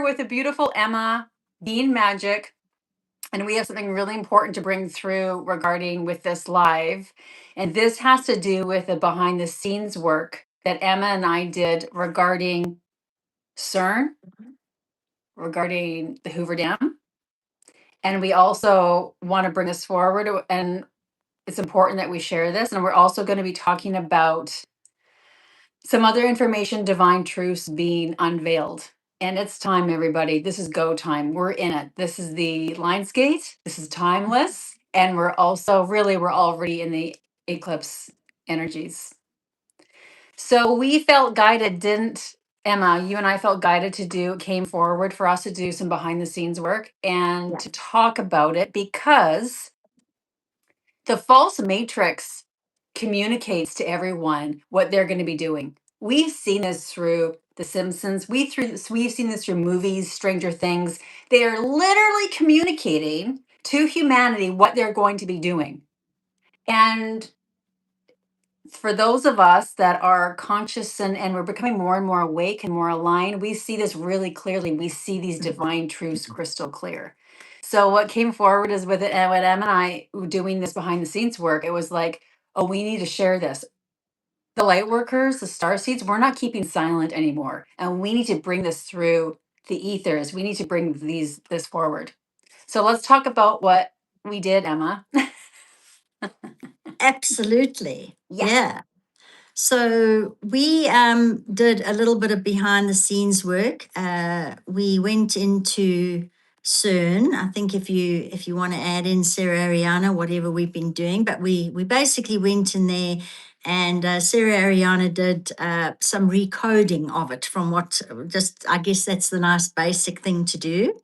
with the beautiful Emma, Bean Magic, and we have something really important to bring through regarding with this live. And this has to do with the behind the scenes work that Emma and I did regarding CERN, regarding the Hoover Dam. And we also want to bring this forward, and it's important that we share this. And we're also going to be talking about some other information, divine truths being unveiled. And it's time, everybody. This is go time. We're in it. This is the Lionsgate. This is timeless. And we're also we're already in the eclipse energies. So we felt guided, didn't Emma? You and I felt guided came forward for us to do some behind the scenes work and to talk about it because the false matrix communicates to everyone what they're going to be doing. We've seen this through The Simpsons. We've seen this through movies, Stranger Things. They are literally communicating to humanity what they're going to be doing. And for those of us that are conscious and we're becoming more and more awake and more aligned, we see this really clearly. We see these divine truths crystal clear. So what came forward is with it, and when Em and I were doing this behind the scenes work, it was like, oh, we need to share this. The light workers, the star seeds, we're not keeping silent anymore. And we need to bring this through the ethers. We need to bring this forward. So let's talk about what we did, Emma. Absolutely. Yeah. Yeah. So we did a little bit of behind the scenes work. We went into CERN. I think if you want to add in Saraharyana, whatever we've been doing, but we basically went in there, and Saraharyana did some recoding of it from what just I guess that's the nice basic thing to do.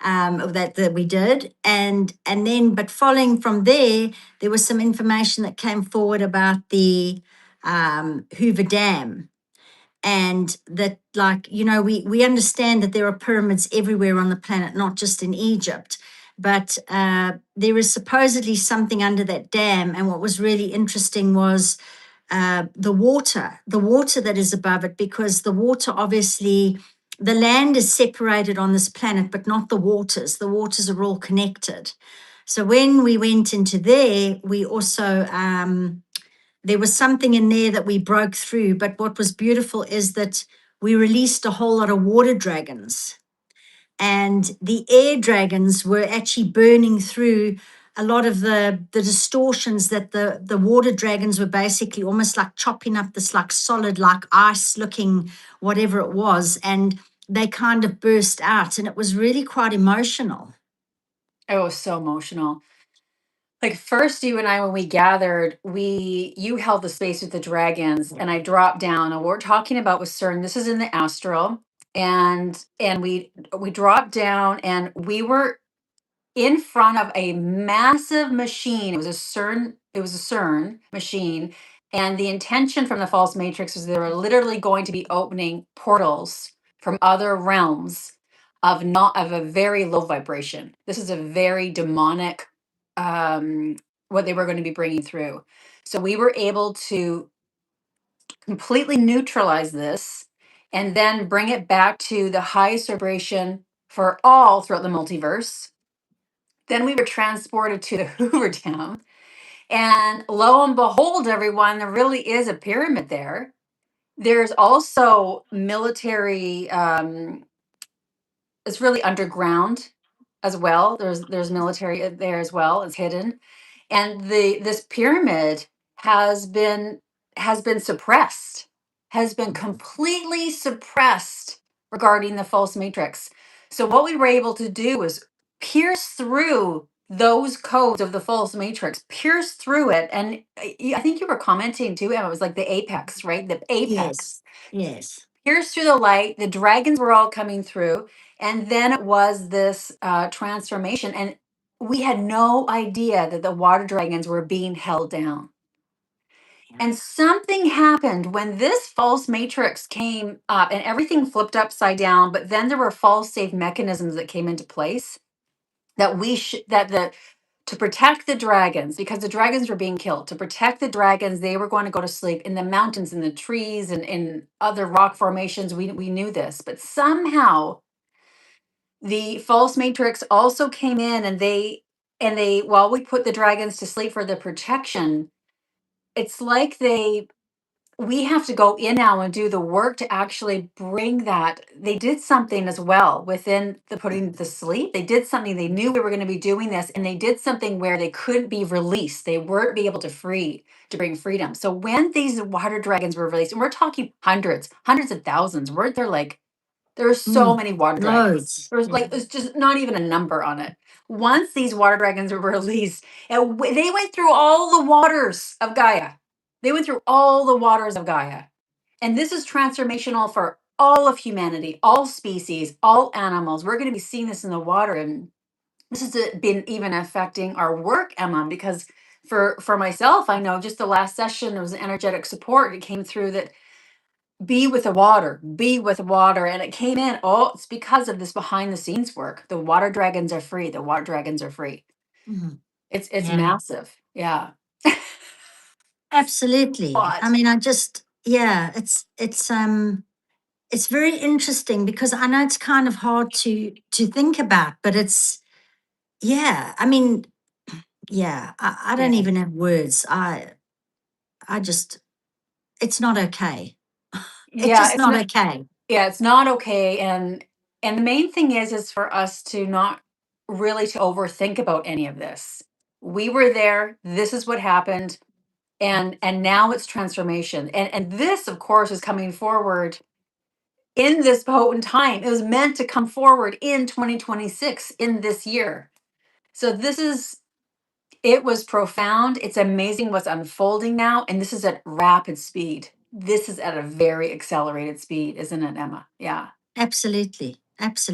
That we did, and then but following from there was some information that came forward about the Hoover Dam, and that, like, we understand that there are pyramids everywhere on the planet, not just in Egypt, but there is supposedly something under that dam. And what was really interesting was the water that is above it, because the water, obviously, the land is separated on this planet, but not the waters. The waters are all connected. So when we went into there, we also, there was something in there that we broke through. But what was beautiful is that we released a whole lot of water dragons. And the air dragons were actually burning through a lot of the distortions that the water dragons were basically almost like chopping up this like solid, like ice looking, whatever it was. And they kind of burst out. And it was really quite emotional. It was so emotional. Like first, you and I, when we gathered, you held the space with the dragons, and I dropped down. And what we're talking about with CERN. This is in the astral, and we dropped down, and we were in front of a massive machine. It was a CERN. It was a CERN machine, and the intention from the false matrix was they were literally going to be opening portals from other realms of a very low vibration. This is a very demonic what they were going to be bringing through. So we were able to completely neutralize this and then bring it back to the highest vibration for all throughout the multiverse. Then we were transported to the Hoover Dam. And lo and behold, everyone, there really is a pyramid there. There's also military, it's really underground as well. There's military there as well. It's hidden. And this pyramid has been suppressed, has been completely suppressed regarding the false matrix. So what we were able to do was pierce through those codes of the false matrix, pierce through it. And I think you were commenting too, Emma, it was like the apex, right? The apex. Yes. Pierce through the light. The dragons were all coming through. And then it was this transformation. And we had no idea that the water dragons were being held down. And something happened when this false matrix came up and everything flipped upside down. But then there were false safe mechanisms that came into place that to protect the dragons, because the dragons were being killed. To protect the dragons, they were going to go to sleep in the mountains, in the trees, and in other rock formations. We knew this, but somehow The false matrix also came in, and they while we put the dragons to sleep for the protection, it's like we have to go in now and do the work to actually bring that. They did something as well within the putting to sleep. They did something. They knew we were going to be doing this, and they did something where they couldn't be released. They weren't be able to bring freedom. So when these water dragons were released, and we're talking hundreds of thousands, weren't there? Like, there were so Mm, many water dragons. loads. There was Yeah. like, there's just not even a number on it. Once these water dragons were released, they went through all the waters of Gaia. They went through all the waters of Gaia. And this is transformational for all of humanity, all species, all animals. We're going to be seeing this in the water. And this has been even affecting our work, Emma, because for myself, I know just the last session, there was an energetic support. It came through that be with water. And it came in, oh, it's because of this behind the scenes work. The water dragons are free. The water dragons are free. Mhm. It's Yeah. massive. Yeah. Absolutely. I But mean, yeah, it's very interesting because I know it's kind of hard to think about, but it's, yeah, I mean, yeah, I don't yeah. even have words. I just, it's not okay. It's Yeah, just it's not not okay. yeah, it's not okay. And the main thing is for us to not really to overthink about any of this. We were there, this is what happened, and now it's transformation. And this, of course, is coming forward in this potent time. It was meant to come forward in 2026, in this year. So it was profound. It's amazing what's unfolding now. And this is at rapid speed. This is at a very accelerated speed, isn't it, Emma? Yeah. Absolutely.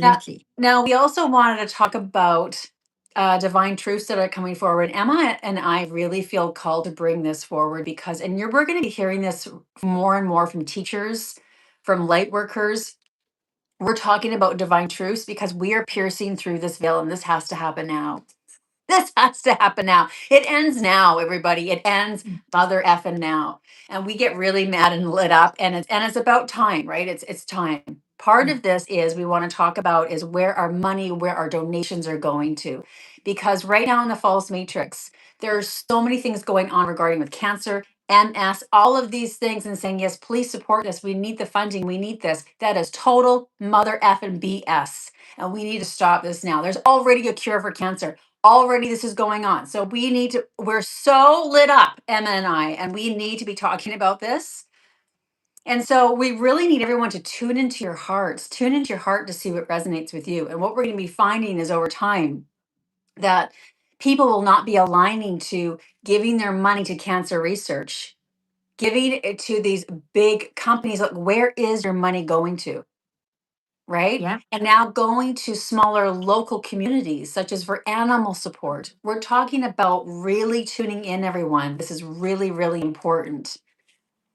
Now, Absolutely. now we also wanted to talk about divine truths that are coming forward. Emma and I really feel called to bring this forward because, we're going to be hearing this more and more from teachers, from light workers. We're talking about divine truths because we are piercing through this veil, and this has to happen now. This has to happen now. It ends now, everybody. It ends mother effing now. And we get really mad and lit up, and it's about time, right? It's time. Part Mm, of this is we want to talk about is where our money, where our donations are going to. Because right now in the false matrix, there's so many things going on regarding with cancer, MS, all of these things, and saying, yes, please support us. We need the funding. We need this. That is total mother effing BS. And we need to stop this now. There's already a cure for cancer. Already this is going on. So we're so lit up, Emma and I, and we need to be talking about this. And so we really need everyone to tune into your hearts, tune into your heart to see what resonates with you. And what we're going to be finding is over time that people will not be aligning to giving their money to cancer research, giving it to these big companies. Like, where is your money going to? Right? yeah. And now going to smaller local communities, such as for animal support. We're talking about really tuning in, everyone. This is really, really important.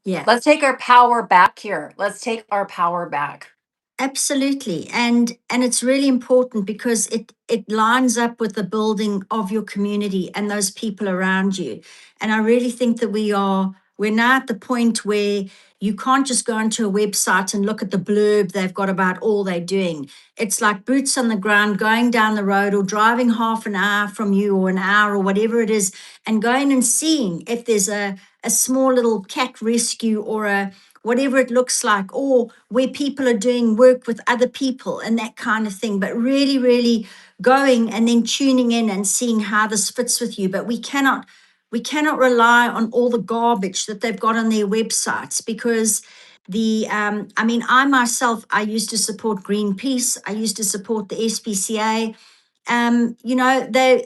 Yeah. Let's take our power back here. Let's take our power back. Absolutely. And it's really important because it lines up with the building of your community and those people around you. And I really think that we're now at the point where you can't just go onto a website and look at the blurb they've got about all they're doing. It's like boots on the ground, going down the road or driving half an hour from you or an hour or whatever it is, and going and seeing if there's a small little cat rescue or a whatever it looks like, or where people are doing work with other people and that kind of thing. But really, really going and then tuning in and seeing how this fits with you. But we cannot rely on all the garbage that they've got on their websites because I mean, I myself, I used to support Greenpeace. I used to support the SPCA.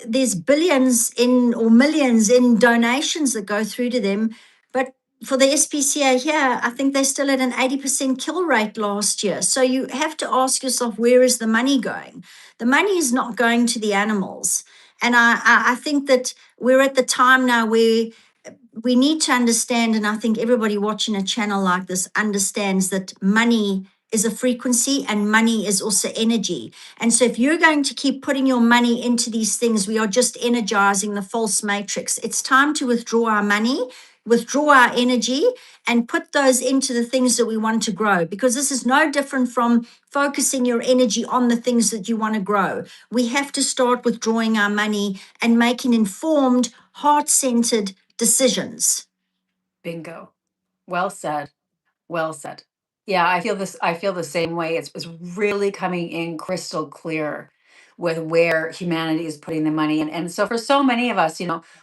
There's billions in or millions in donations that go through to them, but for the SPCA here, I think they're still at an 80% kill rate last year. So you have to ask yourself, where is the money going? The money is not going to the animals. And I think that we're at the time now where we need to understand, and I think everybody watching a channel like this understands that money is a frequency and money is also energy. And so if you're going to keep putting your money into these things, we are just energizing the false matrix. It's time to withdraw our money, withdraw our energy and put those into the things that we want to grow, because this is no different from focusing your energy on the things that you want to grow. We have to start withdrawing our money and making informed, heart-centered decisions. Bingo. Well said. Well said. Yeah, I feel this. I feel the same way. It's really coming in crystal clear with where humanity is putting the money in. And so for so many of us,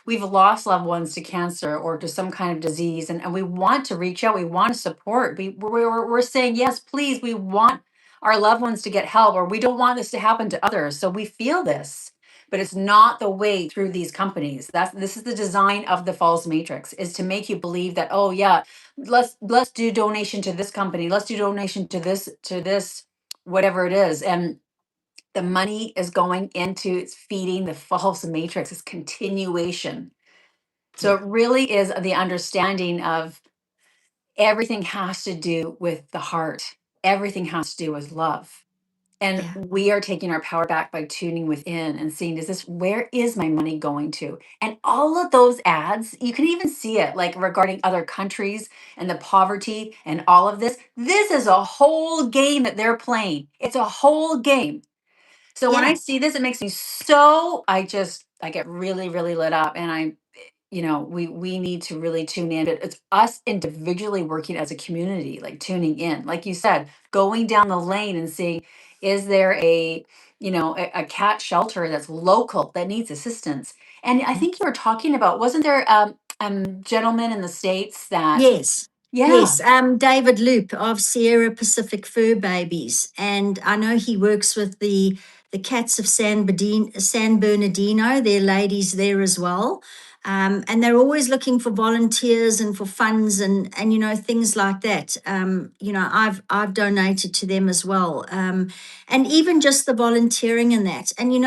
we've lost loved ones to cancer or to some kind of disease, and we want to reach out. We want to support. We're saying, yes, please, we want our loved ones to get help, or we don't want this to happen to others. So we feel this, but it's not the way through these companies. This is the design of the false matrix, is to make you believe that, oh yeah, let's do donation to this company, let's do donation to this whatever it is, and the money is going into, it's feeding the false matrix, it's continuation. So Yeah. it really is the understanding of everything has to do with the heart, everything has to do with love. And Yeah. we are taking our power back by tuning within and seeing, where is my money going to? And all of those ads, you can even see it like regarding other countries and the poverty and all of this. This is a whole game that they're playing. It's a whole game. So when I Yeah. see this, it makes me so, I get really, really lit up. And we need to really tune in. It's us individually working as a community, like tuning in, like you said, going down the lane and seeing, is there a cat shelter that's local that needs assistance? And I think you were talking about, wasn't there gentleman in the States that, Yes. yeah, Yes, David Loop of Sierra Pacific Fur Babies, and I know he works with the cats of San Bernardino. There are ladies there as well, and they're always looking for volunteers and for funds and things like that. I've donated to them as well, and even just the volunteering in that. And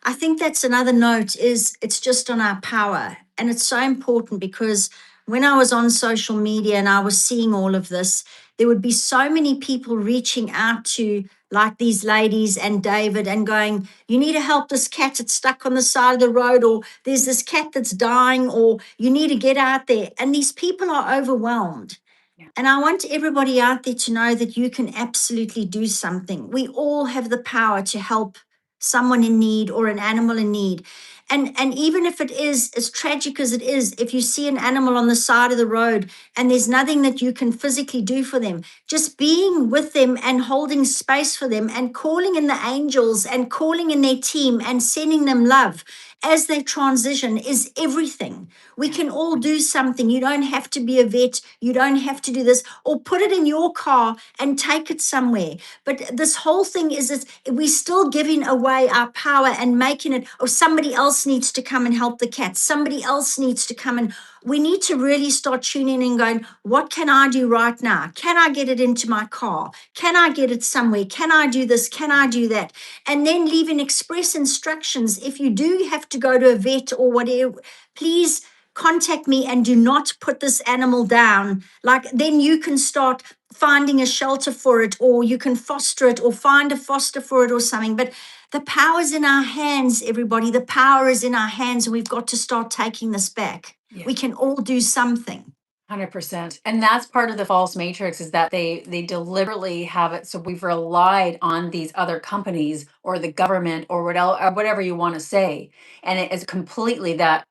I think that's another note, is it's just on our power, and it's so important because when I was on social media and I was seeing all of this, there would be so many people reaching out to, like, these ladies and David, and going, you need to help this cat that's stuck on the side of the road, or there's this cat that's dying, or you need to get out there. And these people are overwhelmed. yeah, And I want everybody out there to know that you can absolutely do something. We all have the power to help someone in need or an animal in need. And even if it is as tragic as it is, if you see an animal on the side of the road and there's nothing that you can physically do for them, just being with them and holding space for them and calling in the angels and calling in their team and sending them love as they transition is everything. We yeah, can all do something. You don't have to be a vet. You don't have to do this, or put it in your car and take it somewhere. But this whole thing is that we're still giving away our power and making it, oh, somebody else needs to come and help the cats. Somebody else needs to come, and we need to really start tuning in and going, what can I do right now? Can I get it into my car? Can I get it somewhere? Can I do this? Can I do that? And then leaving express instructions. If you do have to go to a vet or whatever, please contact me and do not put this animal down. Like, then you can start finding a shelter for it, or you can foster it, or find a foster for it or something. But the power's in our hands, everybody. The power is in our hands, and we've got to start taking this back. yeah. We can all do something. 100%. And that's part of the false matrix, is that they deliberately have it so we've relied on these other companies or the government or whatever you want to say. And it is completely that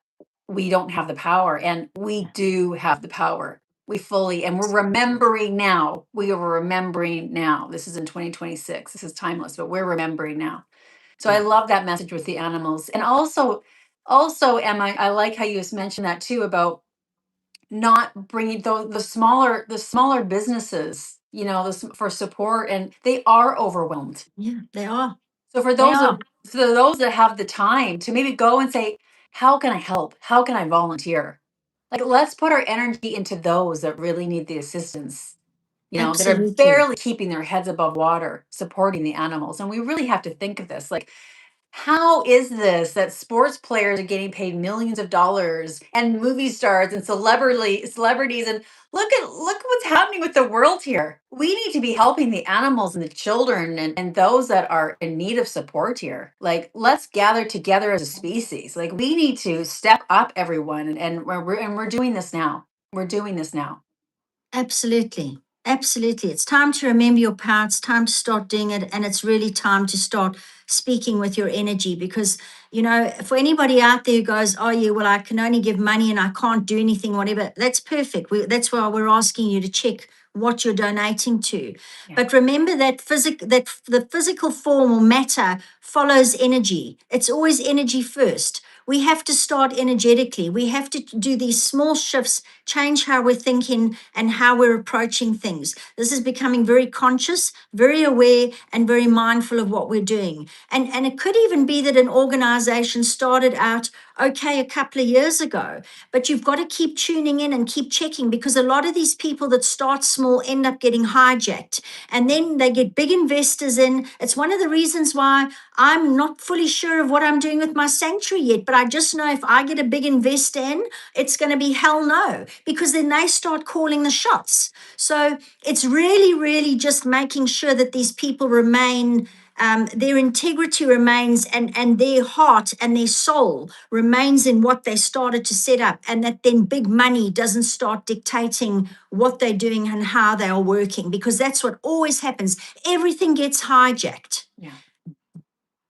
we don't have the power, and we do have the power. We fully, and we're remembering now. We are remembering now. This is in 2026. This is timeless, but we're remembering now. So I Yeah. love that message with the animals. And also Emma, I like how you just mentioned that too, about not bringing the smaller businesses, for support, and they are overwhelmed. Yeah, they are. So for They those are. of for those that have the time to maybe go and say, how can I help? How can I volunteer? Like, let's put our energy into those that really need the assistance, that are Absolutely. barely keeping their heads above water, supporting the animals. And we really have to think of this like, how is this that sports players are getting paid millions of dollars, and movie stars and celebrities, and look what's happening with the world here. We need to be helping the animals and the children, and those that are in need of support here. Like, let's gather together as a species. Like, we need to step up, everyone, and we're doing this now. We're doing this now. Absolutely. Absolutely. It's time to remember your power. It's time to start doing it. And it's really time to start speaking with your energy because, you know, for anybody out there who goes, oh, yeah, well, I can only give money and I can't do anything, whatever, that's perfect. That's why we're asking you to check what you're donating to. Yeah. But remember that the physical form or matter follows energy. It's always energy first. We have to start energetically. We have to do these small shifts, change how we're thinking and how we're approaching things. This is becoming very conscious, very aware, and very mindful of what we're doing. And it could even be that an organization started out okay a couple of years ago, but you've got to keep tuning in and keep checking because a lot of these people that start small end up getting hijacked and then they get big investors in. It's one of the reasons why I'm not fully sure of what I'm doing with my sanctuary yet, but I just know if I get a big investor in, it's going to be hell no, because then they start calling the shots. So it's really, really just making sure that these people remain, their integrity remains and their heart and their soul remains in what they started to set up, and that then big money doesn't start dictating what they're doing and how they are working, because that's what always happens. Everything gets hijacked. Yeah.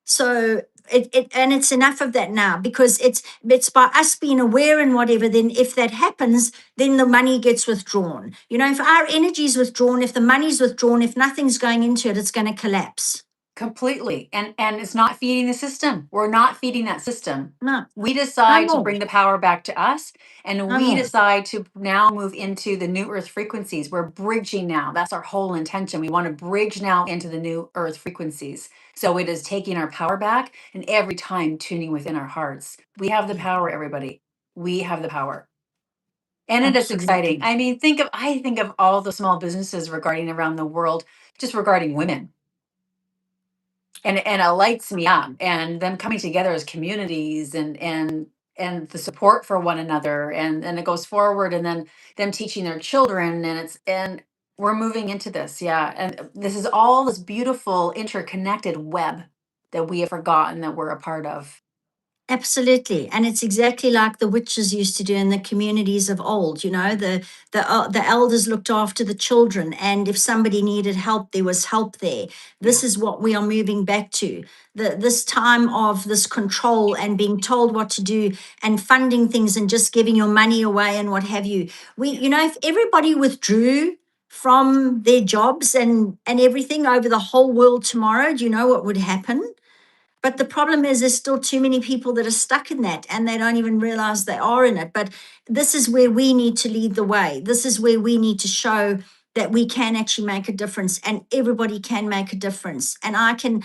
So and it's enough of that now, because it's by us being aware and whatever, then if that happens, then the money gets withdrawn. You know, if our energy is withdrawn, if the money's withdrawn, if nothing's going into it, it's going to collapse. Completely. And it's not feeding the system. We're not feeding that system. No, We no decide to more. bring the power back to us, and No we more. decide to now move into the new earth frequencies. We're bridging now. That's our whole intention. We want to bridge now into the new earth frequencies. So it is taking our power back and every time tuning within our hearts. We have the Yeah, power, everybody. We have the power. And it is exciting. absolutely. I mean, I think of all the small businesses regarding around the world, just regarding women, and it lights me up, and them coming together as communities, and the support for one another, and it goes forward, and then them teaching their children, and we're moving into this, yeah, and this is all this beautiful interconnected web that we have forgotten that we're a part of. Absolutely. And it's exactly like the witches used to do in the communities of old. You know, the elders looked after the children, and if somebody needed help, there was help there. Yeah. This is what we are moving back to. This time of this control and being told what to do and funding things and just giving your money away and what have you. You know, if everybody withdrew from their jobs and everything over the whole world tomorrow, do you know what would happen? But the problem is, there's still too many people that are stuck in that and they don't even realize they are in it. But this is where we need to lead the way. This is where we need to show that we can actually make a difference, and everybody can make a difference. And I can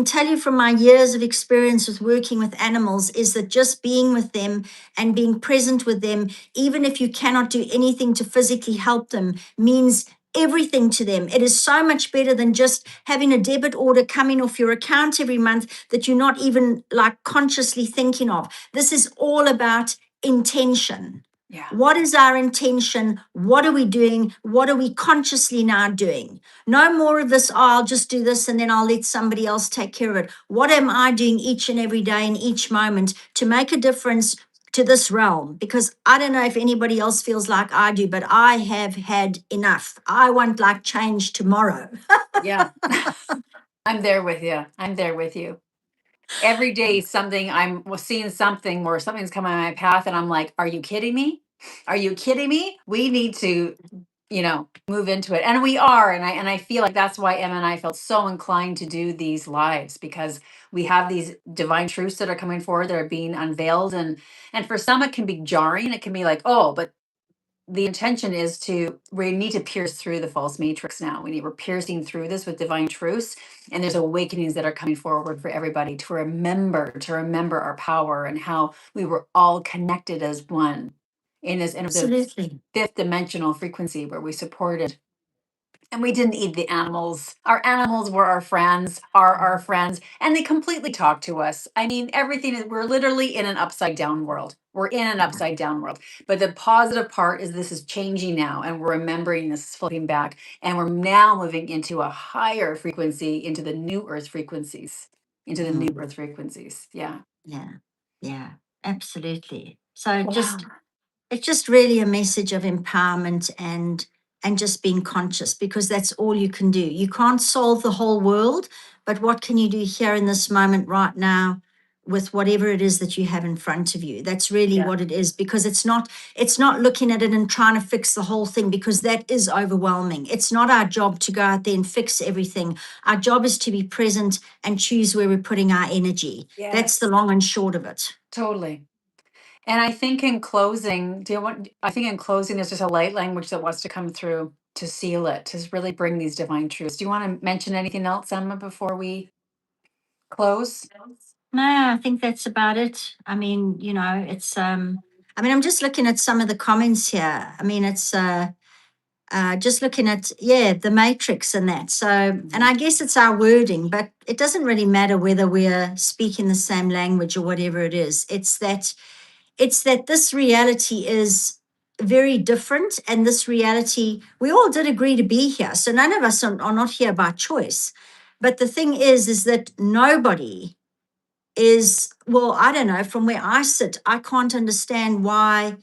tell you from my years of experience with working with animals is that just being with them and being present with them, even if you cannot do anything to physically help them, means everything to them. It is so much better than just having a debit order coming off your account every month that you're not even like consciously thinking of. This is all about intention. Yeah. What is our intention? What are we doing? What are we consciously now doing? No more of this, oh, I'll just do this and then I'll let somebody else take care of it. What am I doing each and every day in each moment to make a difference to this realm? Because I don't know if anybody else feels like I do, but I have had enough. I want like change tomorrow. Yeah. I'm there with you. I'm there with you. Every day something, I'm seeing something where something's coming on my path, and I'm like, are you kidding me? Are you kidding me? We need to, move into it. And we are. And I feel like that's why Emma and I felt so inclined to do these lives, because we have these divine truths that are coming forward that are being unveiled. And for some it can be jarring. It can be like, oh, but the intention is we need to pierce through the false matrix now. We're piercing through this with divine truths, and there's awakenings that are coming forward for everybody to remember our power and how we were all connected as one in the Absolutely. fifth dimensional frequency where we supported, and we didn't eat the animals. Our animals were our friends, are our friends, and they completely talk to us. I mean, everything is, we're literally in an upside down world. We're in an upside down world. But the positive part is this is changing now, and we're remembering this is flipping back, and we're now moving into a higher frequency, into the new earth frequencies, into the new Mm, earth frequencies. Yeah. yeah, yeah, absolutely. So just Wow. It's just really a message of empowerment and just being conscious, because that's all you can do. You can't solve the whole world, but what can you do here in this moment right now with whatever it is that you have in front of you? That's really Yeah. what it is, because it's not looking at it and trying to fix the whole thing, because that is overwhelming. It's not our job to go out there and fix everything. Our job is to be present and choose where we're putting our energy. That's the Yes. long and short of it. Totally. And I think in closing, I think in closing, there's just a light language that wants to come through to seal it, to really bring these divine truths. Do you want to mention anything else, Emma, before we close? No, I think that's about it. I mean, it's I mean, I'm just looking at some of the comments here. I mean, it's just looking at, yeah, the matrix and that. So, and I guess it's our wording, but it doesn't really matter whether we're speaking the same language or whatever it is. It's that this reality is very different, and this reality, we all did agree to be here. So none of us are not here by choice. But the thing is that nobody is, well, I don't know, from where I sit, I can't understand why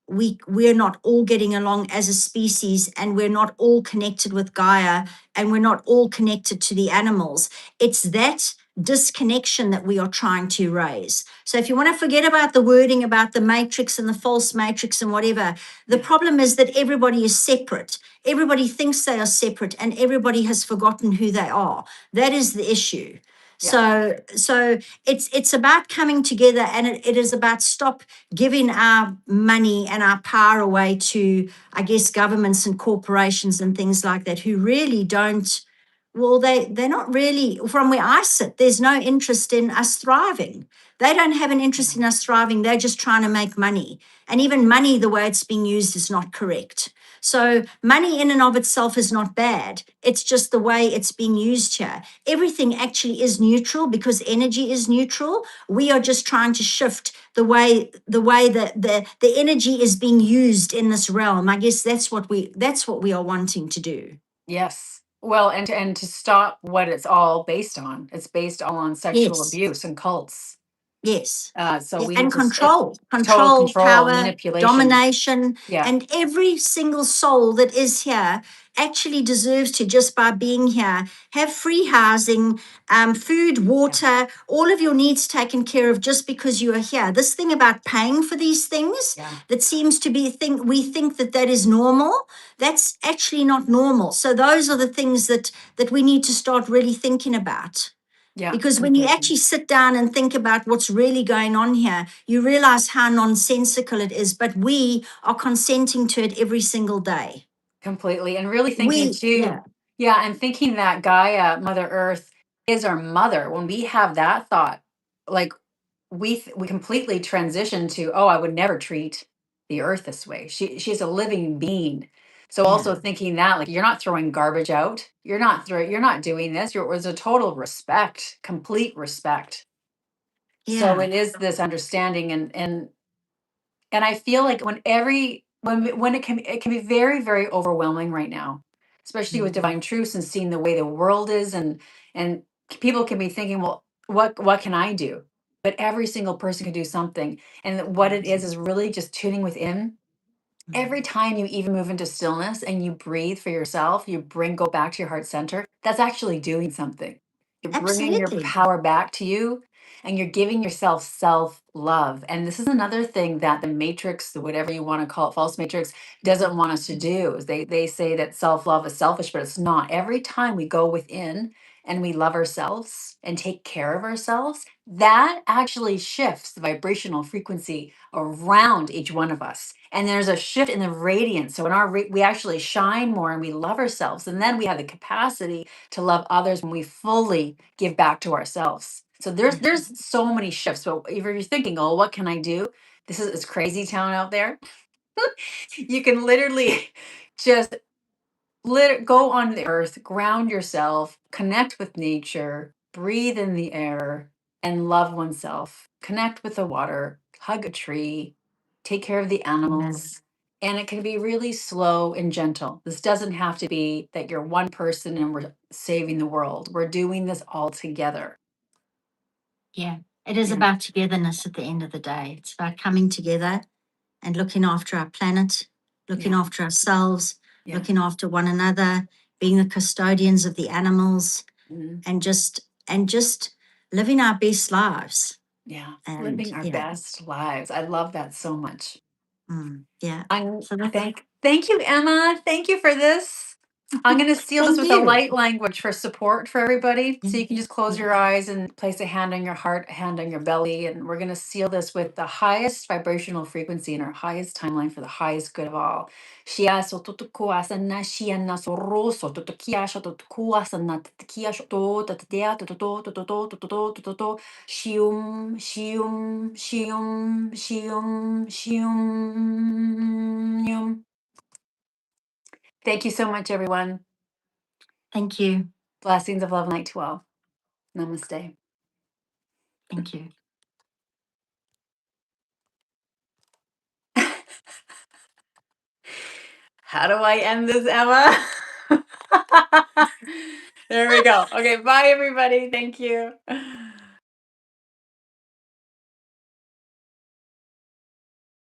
we're not all getting along as a species, and we're not all connected with Gaia, and we're not all connected to the animals. It's that disconnection that we are trying to raise. So if you want to forget about the wording about the matrix and the false matrix and whatever, the Yeah. problem is that everybody is separate. Everybody thinks they are separate, and everybody has forgotten who they are. That is the issue. Yeah. So it's about coming together, and it is about stop giving our money and our power away to, I guess, governments and corporations and things like that, who really don't, well, they're not really, from where I sit, there's no interest in us thriving. They don't have an interest in us thriving. They're just trying to make money. And even money, the way it's being used, is not correct. So money in and of itself is not bad. It's just the way it's being used here. Everything actually is neutral, because energy is neutral. We are just trying to shift the way that the energy is being used in this realm. I guess that's what we are wanting to do. Yes. Well, and to stop what it's all based on. It's based all on sexual Yes. abuse and cults. Yes. So Yeah, we and need to it, total control, control, power, manipulation. domination, Yeah. and every single soul that is here actually deserves to, just by being here, have free housing, food, Yeah. water, all of your needs taken care of, just because you are here. This thing about paying for these things, Yeah. that seems to be a thing, we think that is normal. That's actually not normal. So those are the things that we need to start really thinking about. Yeah. Because when you Completely. actually sit down and think about what's really going on here, you realize how nonsensical it is, but we are consenting to it every single day. Completely. And really thinking too, Yeah. yeah, and thinking that Gaia, Mother Earth, is our mother. When we have that thought, like we completely transition to, oh, I would never treat the earth this way. She's a living being. So Yeah. also thinking that, like, you're not throwing garbage out. You're not doing this. It was a total respect, complete respect. So Yeah. it is this understanding, and I feel like when it can be very, very overwhelming right now, especially with Mhm. divine truths and seeing the way the world is, and people can be thinking, well, what can I do? But every single person can do something. And what it is really just tuning within. Every time you even move into stillness and you breathe for yourself, go back to your heart center, that's actually doing something. You're bringing your Absolutely. power back to you, and you're giving yourself self love. And this is another thing that the matrix, whatever you want to call it, false matrix, doesn't want us to do. Is they say that self love is selfish, but it's not. Every time we go within and we love ourselves and take care of ourselves, that actually shifts the vibrational frequency around each one of us. And there's a shift in the radiance. So in we actually shine more and we love ourselves. And then we have the capacity to love others when we fully give back to ourselves. So there's so many shifts. So if you're thinking, oh, what can I do? This is it's crazy town out there. You can literally just go on the earth, ground yourself, connect with nature, breathe in the air, and love oneself. Connect with the water, hug a tree, take care of the Yeah. animals. And it can be really slow and gentle. This doesn't have to be that you're one person and we're saving the world. We're doing this all together. Yeah. It is Yeah. about togetherness at the end of the day. It's about coming together and looking after our planet, looking Yeah. after ourselves, Yeah. looking after one another, being the custodians of the animals, Mhm. and just living our best lives. Yeah. And Living our best lives. I love that so much. yeah. I'm So that, thank you, Emma. Thank you for this. I'm going to seal this thank with a you. light language for support for everybody. So Yeah, you can just close yeah. your eyes and place a hand on your heart, a hand on your belly. And we're going to seal this with the highest vibrational frequency in our highest timeline for the highest good of all. Shia soto kuasana shia na soro soto kia shoto kuasana kia shoto tatea toto shium shium shium shium shium. Thank you so much, everyone. Thank you. Blessings of love, light to all. Namaste. Thank you. How do I end this, Emma? There we go. Okay, bye, everybody. Thank you.